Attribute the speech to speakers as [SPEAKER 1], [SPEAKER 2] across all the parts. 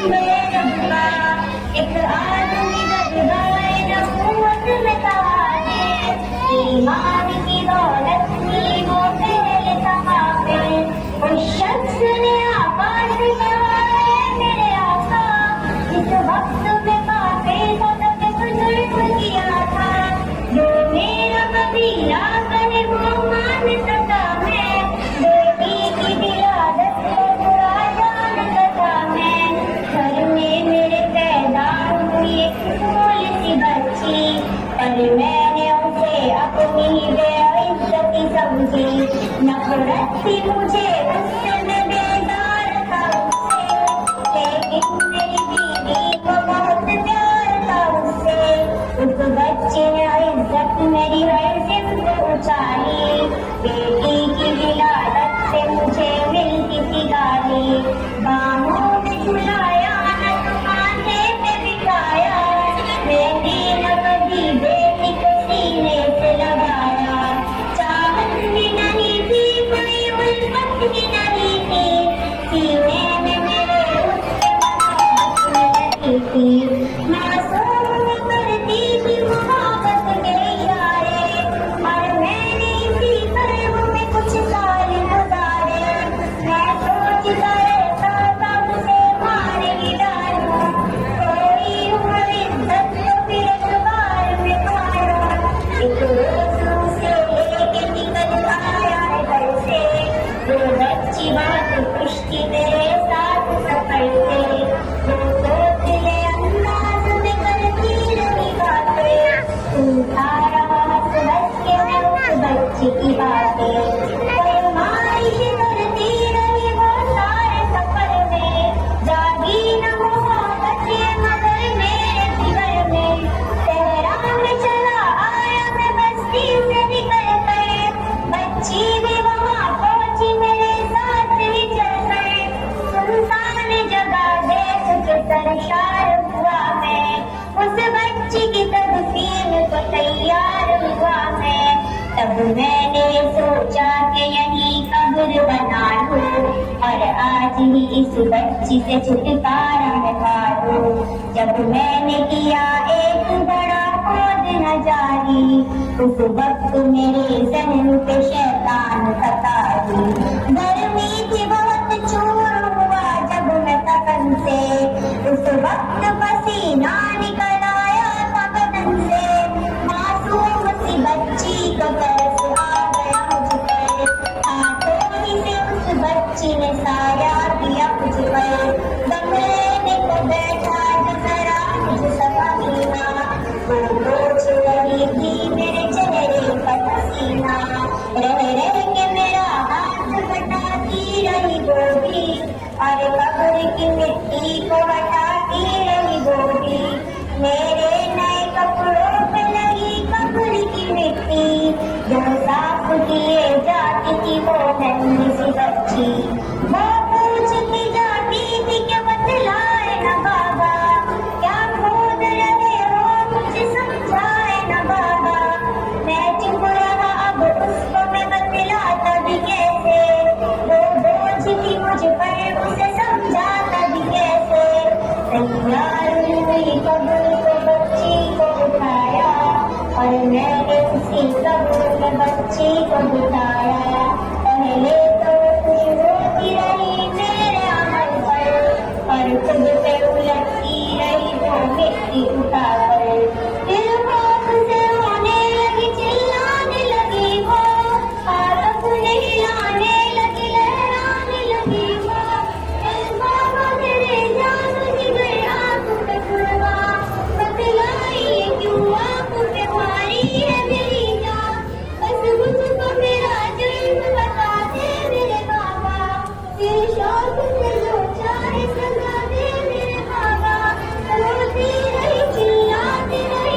[SPEAKER 1] बेरब्बा एक आदमी दरबार नबूवत में तारे ईमान की दौलत थी वो पहले सहाबे उस शख्स ने आवाज लगाए मेरे आका जिस वक्त में काफे सदक बुजुर्ग किया था जो मेरा कबीला बने वो मान सका मैं बेटी की विलादत को बुरा जान सका मैं घर में मेरे पैदा हुई एक फूल सी बच्ची पर मैंने उसे अपनी बेइज्जती समझी नफरत थी मुझे उससे मैं बेजार था उससे लेकिन मेरी बीवी को बहुत प्यार था उससे उस बच्चे ने इज्जत मेरी हर सिमत उछाली बेटी की विलादत से मुझे मिलती थी गाली बाहों में झुलाया न माथे पे बिठाया मैंने न कभी बेटी को सीने से लगाया चाहत भी नहीं थी कोई उल्फत भी नहीं थी सीने में मेरे उससे मोहब्बत नहीं थी मासूम करती थी मोहब्बत के इशारे और मैंने इसी कर्म में कुछ साल गुजारे मैं सोचता रहता था उसे मार ही डालूं कोई उम्र इज्जत तो फिर अखबार में मारूं एक रोज उसे लेके निकल आया है घर से वो बच्ची बात खुश थी मेरे साथ सफर से वो तोतले अंदाज में करती रही बातें सुनता रहा समझ के मैं उस बच्ची की बातें फरमाइश करती रही वो सारे सफर में जागी न मोहब्बत ये मगर मेरे जिगर में सहरा में चला आया मैं बस्ती से निकल कर बच्ची भी वहाँ पहुंची मेरे साथ ही चल कर सुनसान जगह देख के सरशार हुआ मैं उस बच्ची की तदफीन को तैयार हुआ मैं तब मैंने सोचा कि यही कब्र बना लूं और आज ही इस बच्ची से छुटकारा निकालूं जब मैंने किया एक बड़ा खोद न जारी उस वक्त मेरे जहन पे शैतान सताई गर्मी थी बहुत चूर हुआ जब मैं तकन से उस वक्त पसीना निकल आया था बदन से मासूम सी बच्ची को तरस आ गया मुझ पर हाथों ही से उस बच्ची ने साया दिया मुझ पर कमरे में तो बैठा जो जरा मुझ सका मीना वो पोंछ रही थी मेरे चेहरे पर पसीना रह के मेरा हाथ हटाती रही वो भी और कब्र की मिट्टी को हटाती रही वो भी मेरे नए कपड़ों पे लगी कब्र की मिट्टी जो साफ किए जाती थी वो नन्ही सी बच्ची वो पूछती जाती थी कि बतलाए न बाबा क्या खोद रहे हो मुझे समझाए न बाबा मैं चुप रहा अब उसको मैं बतलाता भी कैसे वो बोझ थी मुझ पर उसे समझाता भी कैसे तैयार हुई कब्र को बच्ची को उठाया और मैंने उसी कब्र में बच्ची को बिठाया पहले तो खुश होती रही मेरे अमल पर और खुद पे उलटती रही वो मिट्टी उठाकर फिर खौफ से रोने लगी चिल्लाने लगी वो हाथ अपने हिलाने लगी लहराने लगी वो बाबा मेरे जान जिगर आंख पे खुलवा बतलाई ये क्यों आंख पे मारी है मेरी जान बस मुझको मेरा जुर्म बता दे मेरे बाबा तेरे शौक से जो चाहे सजा दे मेरे बाबा रोती रही चिल्लाती रही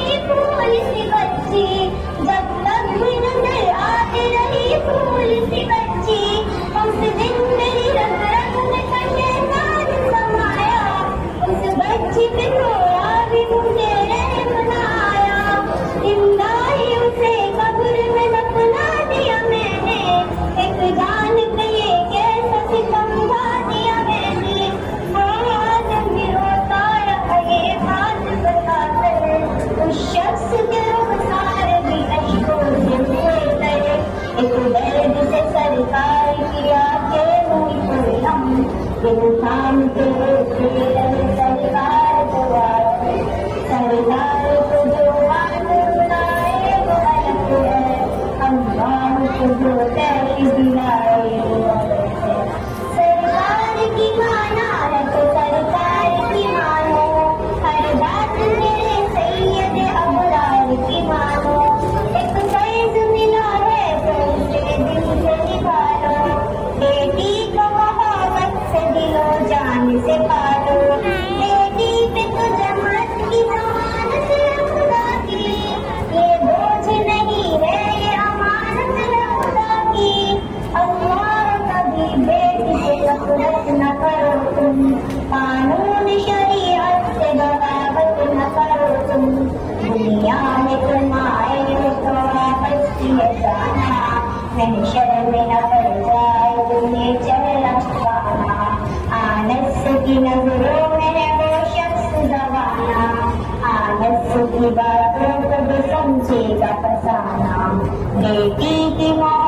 [SPEAKER 1] इंसान के सरकार दुआरे सरकार को जो मालूम बनाए वो अलग है अल्लाह को जो तय दिलाए सरकार की माना है तो सरकार की मानो हर बात मेरे सैयद अबरार की मानो एक फैज मिला है तो उसे दिल से निभालो बेटी को मोहब्बत से दिलो जान से पालो बेटी पे तो जन्नत की जमानत है खुदा की ये बोझ नहीं है ये अमानत है खुदा की अल्लाह कभी बेटी से नफरत न करो तुम कानून शरीयत से बगावत न करो तुम दुनिया में कमाए तो वापस किए जाना महशर में न पड़ जाए तुम्हें चलना छुपाना आलस की नजरों में है वो शख्स दबाना आलस की बातों को भी समझेगा फसाना बेटी की मौत